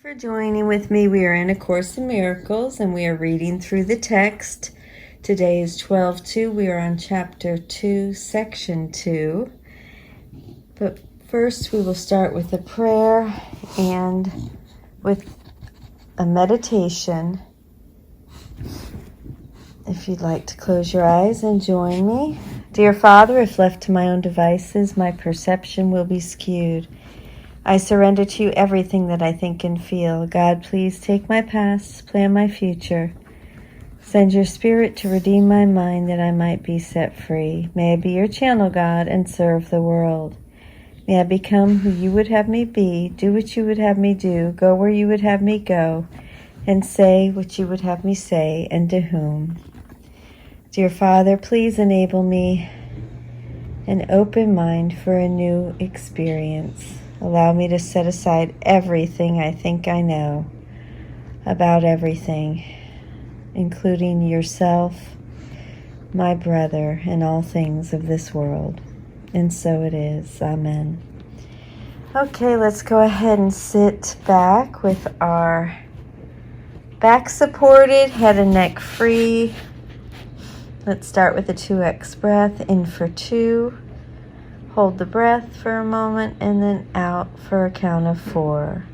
For joining with me. We are in A Course in Miracles and we are reading through the text. Today is 12-2. We are on chapter 2, section 2. But first we will start with a prayer and with a meditation. If you'd like to close your eyes and join me. Dear Father, if left to my own devices, my perception will be skewed. I surrender to you everything that I think and feel. God, please take my past, plan my future. Send your spirit to redeem my mind that I might be set free. May I be your channel, God, and serve the world. May I become who you would have me be, do what you would have me do, go where you would have me go, and say what you would have me say, and to whom. Dear Father, please enable me an open mind for a new experience. Allow me to set aside everything I think I know about everything, including yourself, my brother, and all things of this world. And so it is. Amen. Okay, let's go ahead and sit back with our back supported, head and neck free. Let's start with a 2x breath. In for 2. Hold the breath for a moment and then out for a count of 4.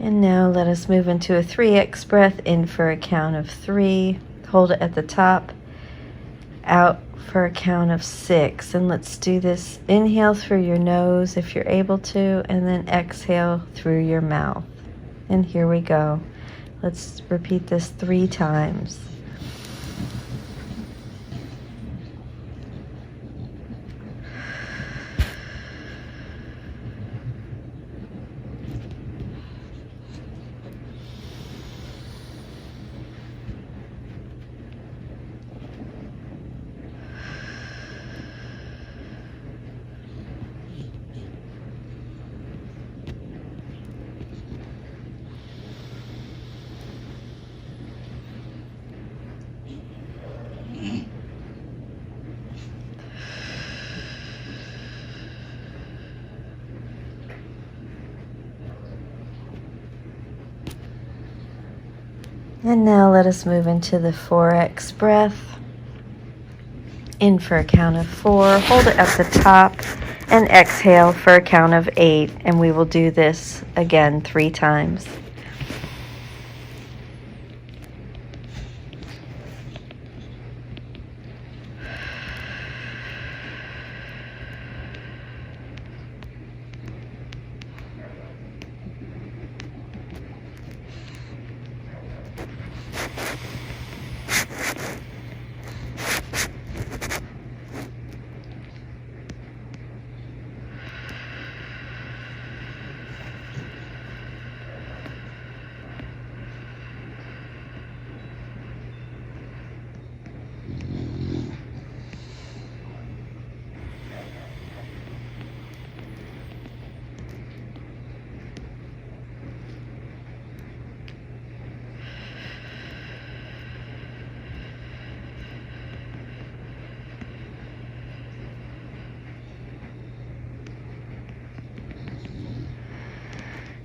And now let us move into a 3x breath. In for a count of 3. Hold it at the top. Out for a count of 6. And let's do this. Inhale through your nose if you're able to, and then exhale through your mouth. And here we go. Let's repeat this 3 times. And now let us move into the 4x breath. In for a count of 4. Hold it at the top and exhale for a count of 8. And we will do this again 3 times.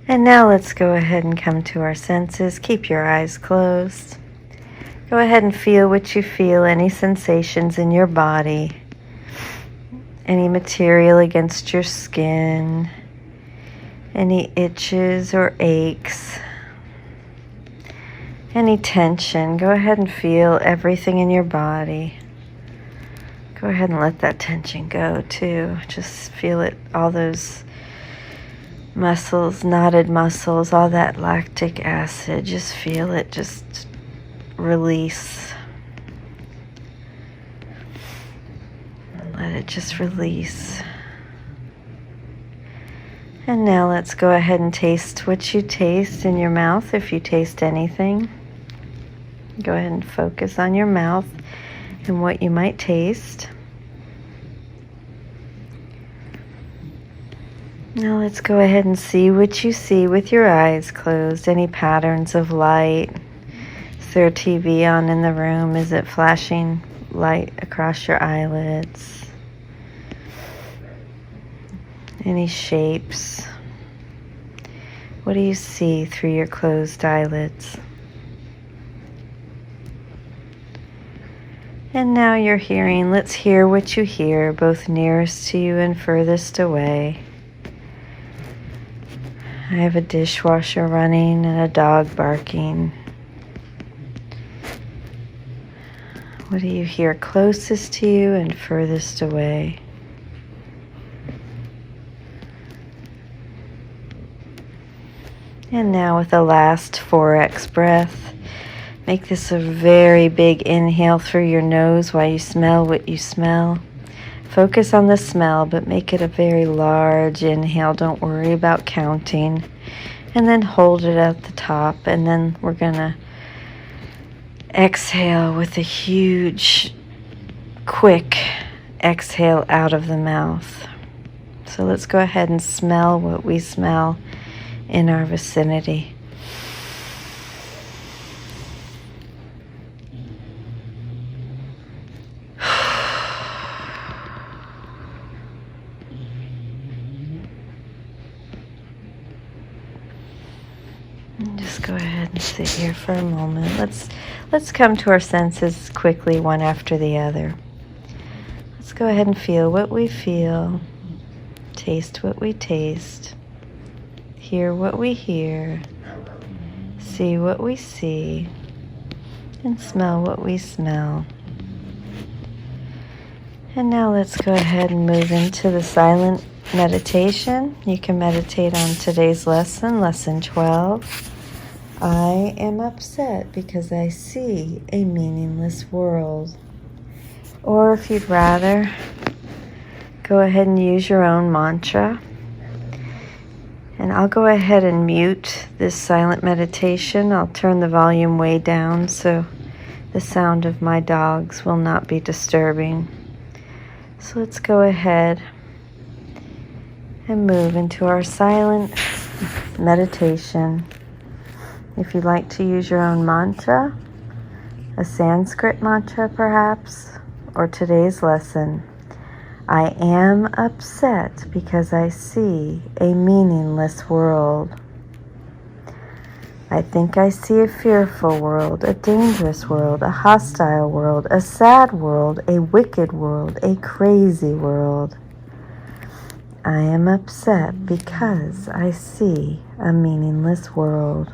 And now let's go ahead and come to our senses. Keep your eyes closed. Go ahead and feel what you feel, any sensations in your body, any material against your skin, any itches or aches, any tension. Go ahead and feel everything in your body. Go ahead and let that tension go too. Just feel it, all those muscles, knotted muscles, all that lactic acid. Just feel it, just release. Let it just release. And now let's go ahead and taste what you taste in your mouth. If you taste anything, go ahead and focus on your mouth and what you might taste. Now let's go ahead and see what you see with your eyes closed. Any patterns of light? Is there a TV on in the room? Is it flashing light across your eyelids? Any shapes? What do you see through your closed eyelids? And now you're hearing. Let's hear what you hear, both nearest to you and furthest away. I have a dishwasher running and a dog barking. What do you hear closest to you and furthest away? And now with the last 4x breath, make this a very big inhale through your nose while you smell what you smell. Focus on the smell, but make it a very large inhale. Don't worry about counting. And then hold it at the top, and then we're going to exhale with a huge, quick exhale out of the mouth. So let's go ahead and smell what we smell in our vicinity. And just go ahead and sit here for a moment. Let's come to our senses quickly, one after the other. Let's go ahead and feel what we feel, taste what we taste, hear what we hear, see what we see, and smell what we smell. And now let's go ahead and move into the silent meditation. You can meditate on today's lesson, lesson 12. I am upset because I see a meaningless world. Or if you'd rather, go ahead and use your own mantra. And I'll go ahead and mute this silent meditation. I'll turn the volume way down so the sound of my dogs will not be disturbing. So let's go ahead and move into our silent meditation. If you'd like to use your own mantra, a Sanskrit mantra perhaps, or today's lesson, I am upset because I see a meaningless world. I think I see a fearful world, a dangerous world, a hostile world, a sad world, a wicked world, a crazy world. I am upset because I see a meaningless world.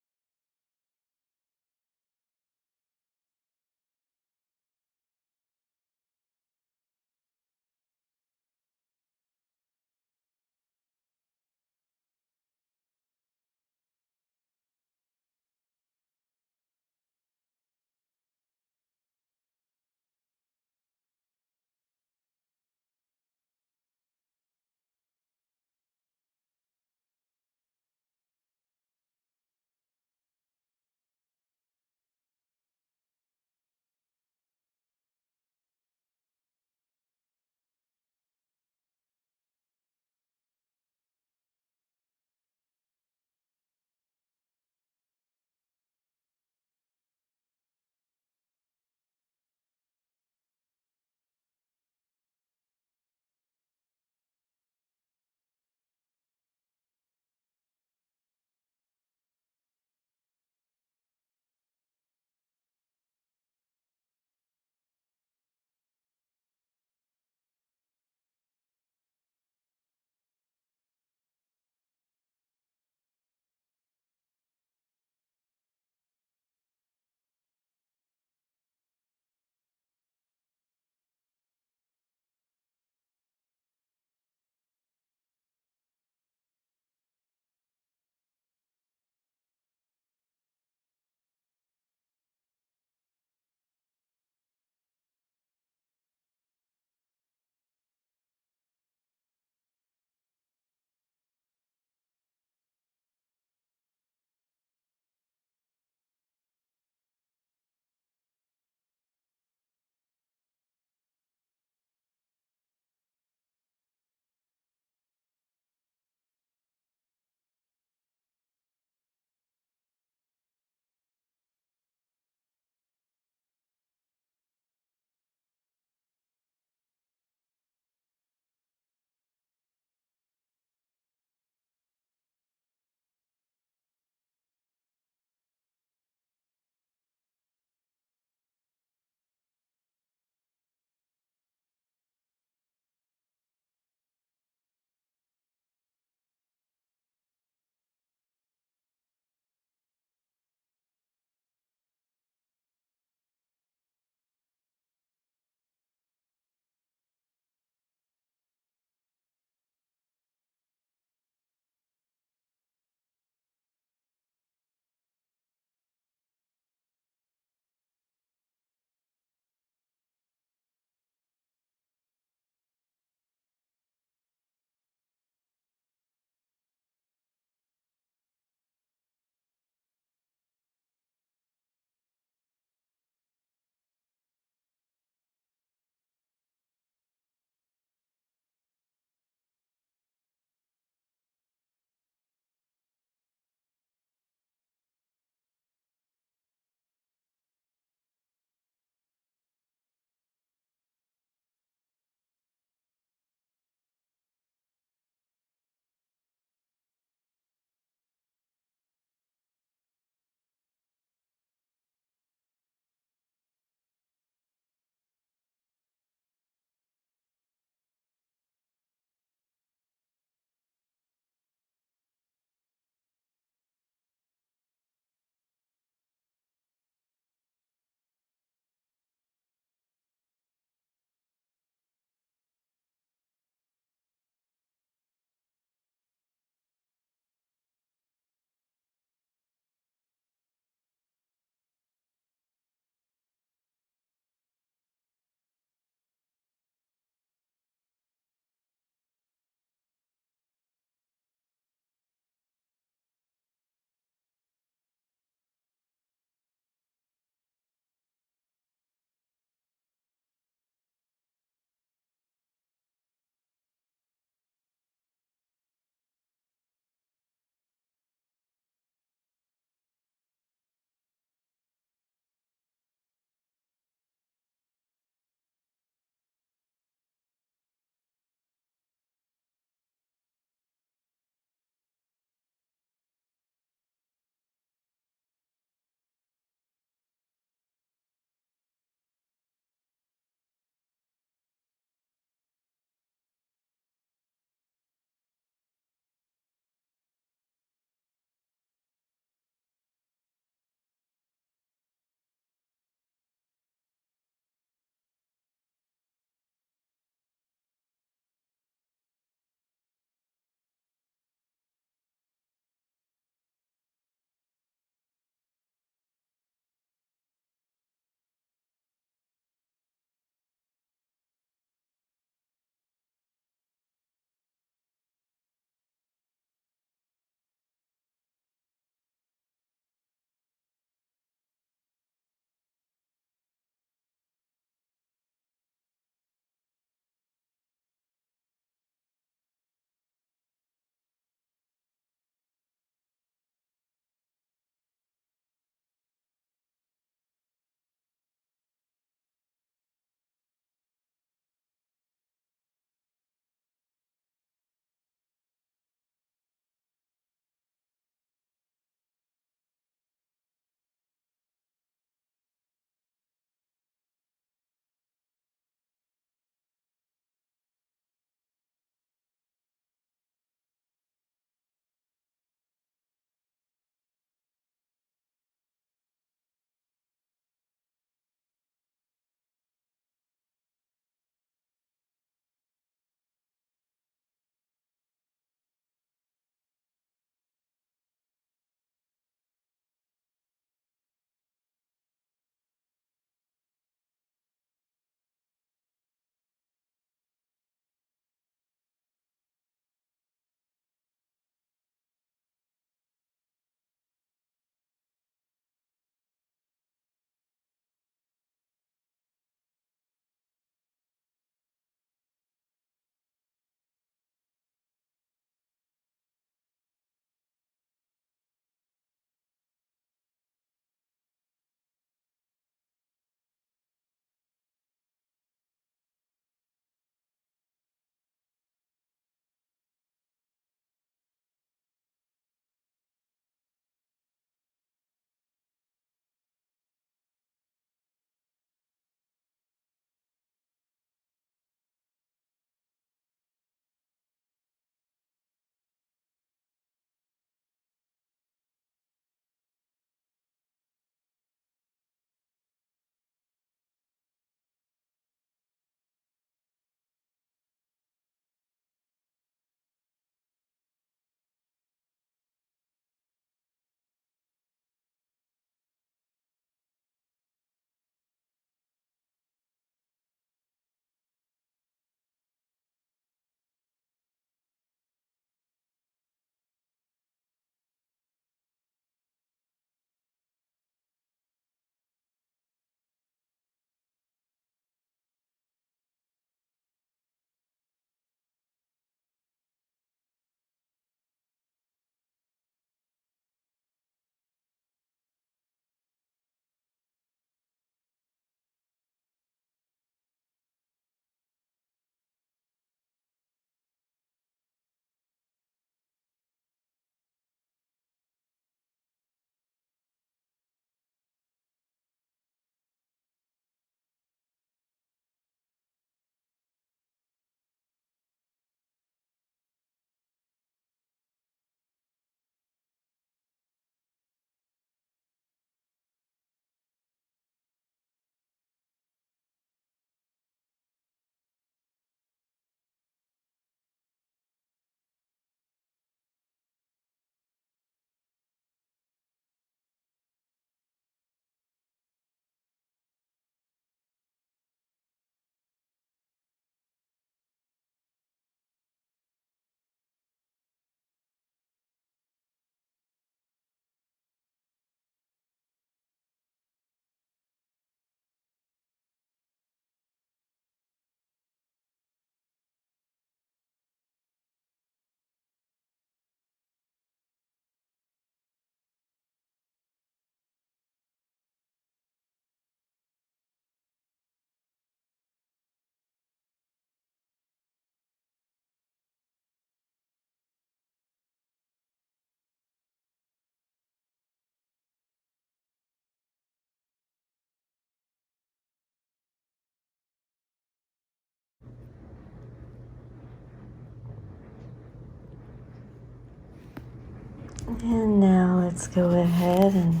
And now let's go ahead and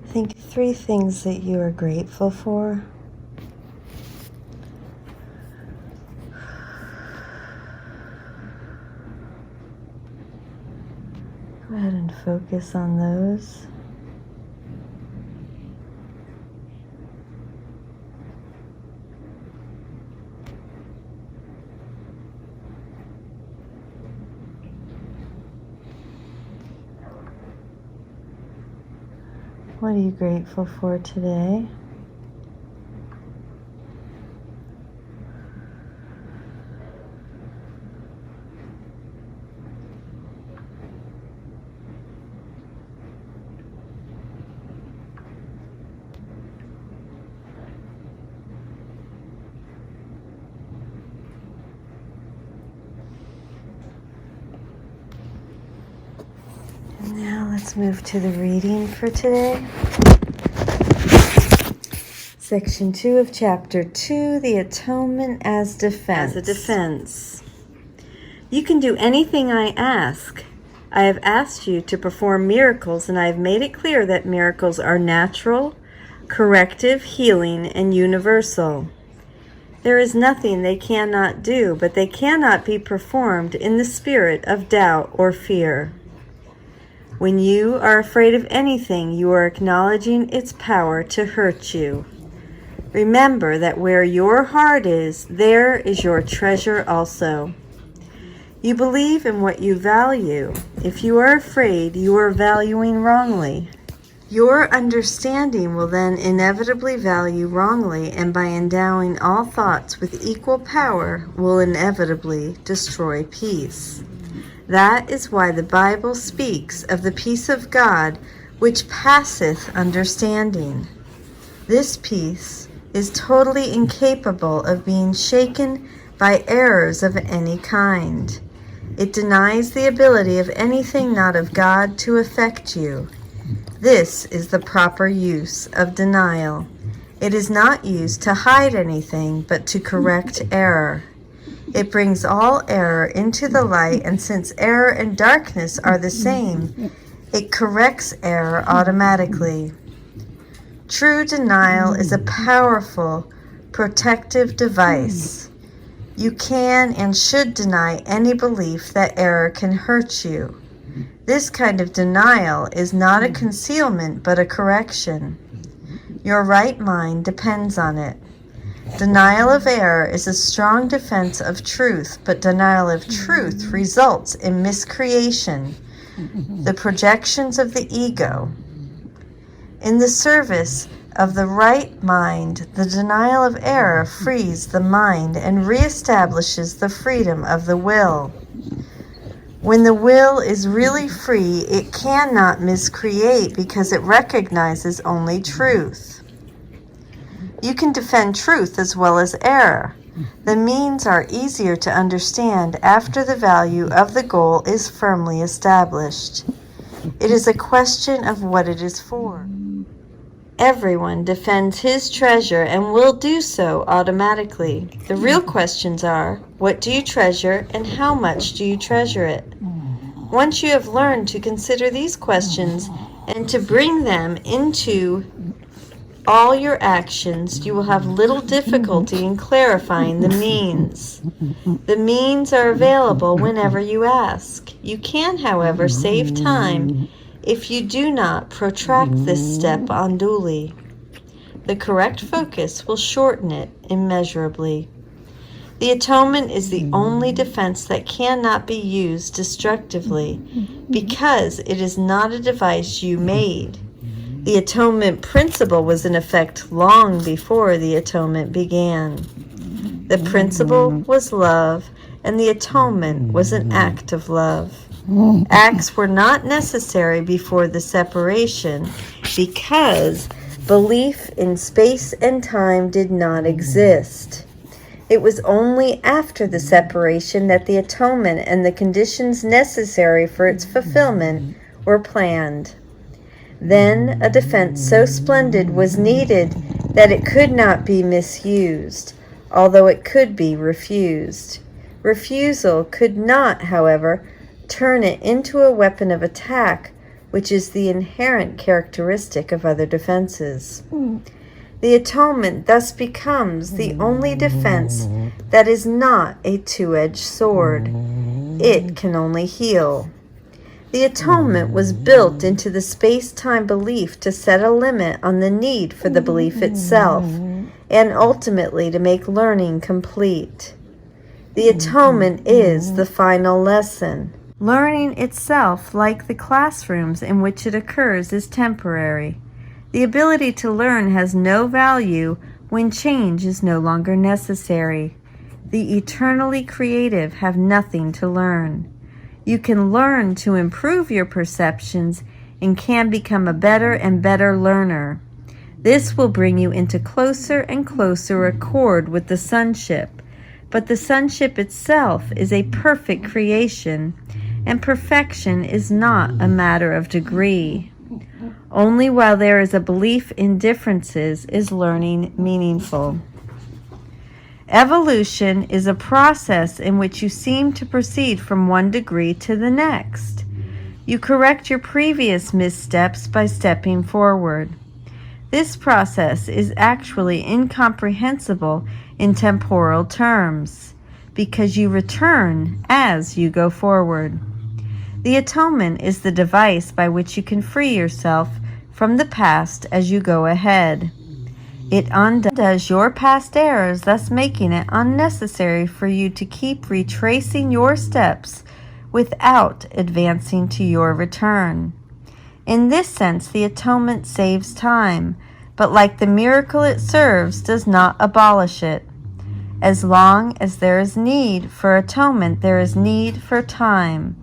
think 3 things that you are grateful for. Go ahead and focus on those. What are you grateful for today? And now let's move to the reading for today. Section 2 of Chapter 2, the Atonement as Defense. As a defense. You can do anything I ask. I have asked you to perform miracles, and I have made it clear that miracles are natural, corrective, healing, and universal. There is nothing they cannot do, but they cannot be performed in the spirit of doubt or fear. When you are afraid of anything, you are acknowledging its power to hurt you. Remember that where your heart is, there is your treasure also. You believe in what you value. If you are afraid, you are valuing wrongly. Your understanding will then inevitably value wrongly, and by endowing all thoughts with equal power, will inevitably destroy peace. That is why the Bible speaks of the peace of God, which passeth understanding. This peace is totally incapable of being shaken by errors of any kind. It denies the ability of anything not of God to affect you. This is the proper use of denial. It is not used to hide anything, but to correct error. It brings all error into the light, and since error and darkness are the same, it corrects error automatically. True denial is a powerful, protective device. You can and should deny any belief that error can hurt you. This kind of denial is not a concealment, but a correction. Your right mind depends on it. Denial of error is a strong defense of truth, but denial of truth results in miscreation, the projections of the ego. In the service of the right mind, the denial of error frees the mind and reestablishes the freedom of the will. When the will is really free, it cannot miscreate because it recognizes only truth. You can defend truth as well as error. The means are easier to understand after the value of the goal is firmly established. It is a question of what it is for. Everyone defends his treasure and will do so automatically. The real questions are, what do you treasure and how much do you treasure it? Once you have learned to consider these questions and to bring them into all your actions, you will have little difficulty in clarifying the means. The means are available whenever you ask. You can, however, save time if you do not protract this step unduly. The correct focus will shorten it immeasurably. The atonement is the only defense that cannot be used destructively because it is not a device you made. The atonement principle was in effect long before the atonement began. The principle was love, and the atonement was an act of love. Acts were not necessary before the separation because belief in space and time did not exist. It was only after the separation that the atonement and the conditions necessary for its fulfillment were planned. Then a defense so splendid was needed that it could not be misused, although it could be refused. Refusal could not, however, turn it into a weapon of attack, which is the inherent characteristic of other defenses. The atonement thus becomes the only defense that is not a two-edged sword. It can only heal. The atonement was built into the space-time belief to set a limit on the need for the belief itself, and ultimately to make learning complete. The atonement is the final lesson. Learning itself, like the classrooms in which it occurs, is temporary. The ability to learn has no value when change is no longer necessary. The eternally creative have nothing to learn. You can learn to improve your perceptions and can become a better and better learner. This will bring you into closer and closer accord with the sonship. But the sonship itself is a perfect creation, and perfection is not a matter of degree. Only while there is a belief in differences is learning meaningful. Evolution is a process in which you seem to proceed from one degree to the next. You correct your previous missteps by stepping forward. This process is actually incomprehensible in temporal terms, because you return as you go forward. The atonement is the device by which you can free yourself from the past as you go ahead. It undoes your past errors, thus making it unnecessary for you to keep retracing your steps without advancing to your return. In this sense, the atonement saves time, but like the miracle it serves, does not abolish it. As long as there is need for atonement, there is need for time.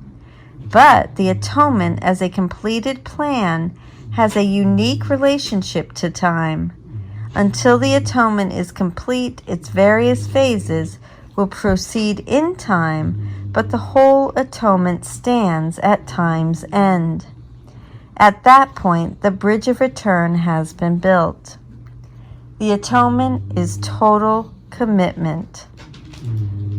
But the atonement as a completed plan has a unique relationship to time. Until the atonement is complete, its various phases will proceed in time, but the whole atonement stands at time's end. At that point, the bridge of return has been built. The atonement is total commitment.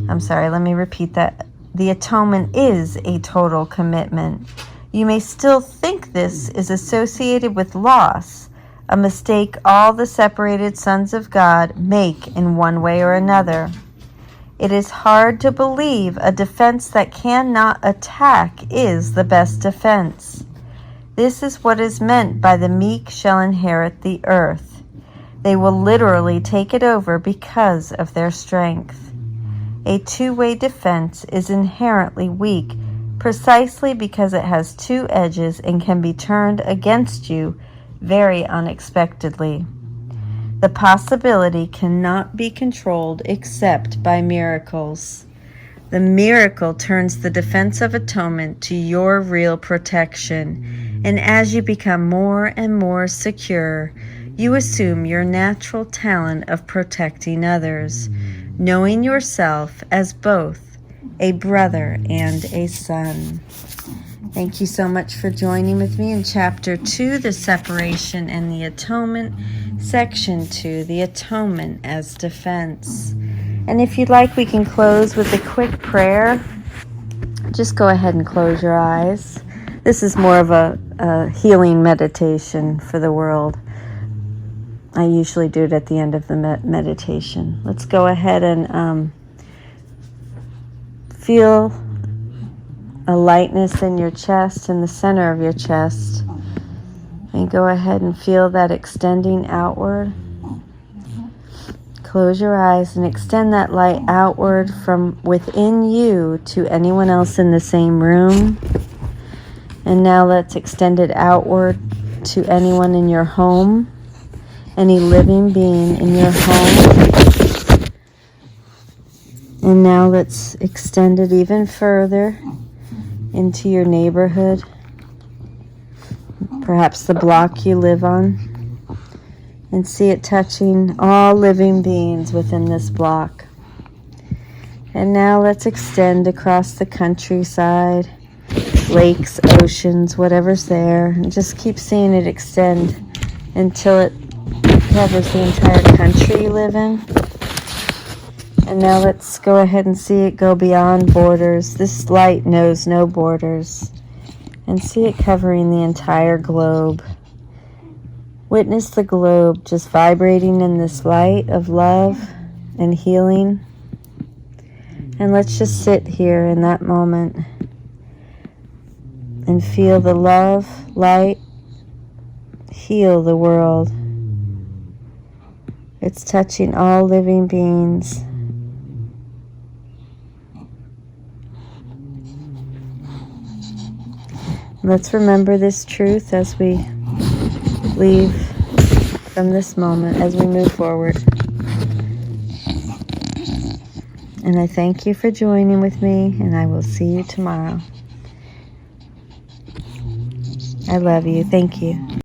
Let me repeat that. The atonement is a total commitment. You may still think this is associated with loss, a mistake all the separated sons of God make in one way or another. It is hard to believe a defense that cannot attack is the best defense. This is what is meant by the meek shall inherit the earth. They will literally take it over because of their strength. A two-way defense is inherently weak precisely because it has two edges and can be turned against you very unexpectedly. The possibility cannot be controlled except by miracles. The miracle turns the defense of atonement to your real protection, and as you become more and more secure, you assume your natural talent of protecting others, knowing yourself as both a brother and a son. Thank you so much for joining with me in Chapter 2, The Separation and the Atonement, Section 2, The Atonement as Defense. And if you'd like, we can close with a quick prayer. Just go ahead and close your eyes. This is more of a healing meditation for the world. I usually do it at the end of the meditation. Let's go ahead and feel a lightness in your chest, in the center of your chest. And go ahead and feel that extending outward. Close your eyes and extend that light outward from within you to anyone else in the same room. And now let's extend it outward to anyone in your home, any living being in your home. And now let's extend it even further into your neighborhood, perhaps the block you live on, and see it touching all living beings within this block. And now let's extend across the countryside, lakes, oceans, whatever's there, and just keep seeing it extend until it covers the entire country you live in. And now let's go ahead and see it go beyond borders. This light knows no borders. And see it covering the entire globe. Witness the globe just vibrating in this light of love and healing. And let's just sit here in that moment and feel the love, light, heal the world. It's touching all living beings. Let's remember this truth as we leave from this moment, as we move forward. And I thank you for joining with me, and I will see you tomorrow. I love you. Thank you.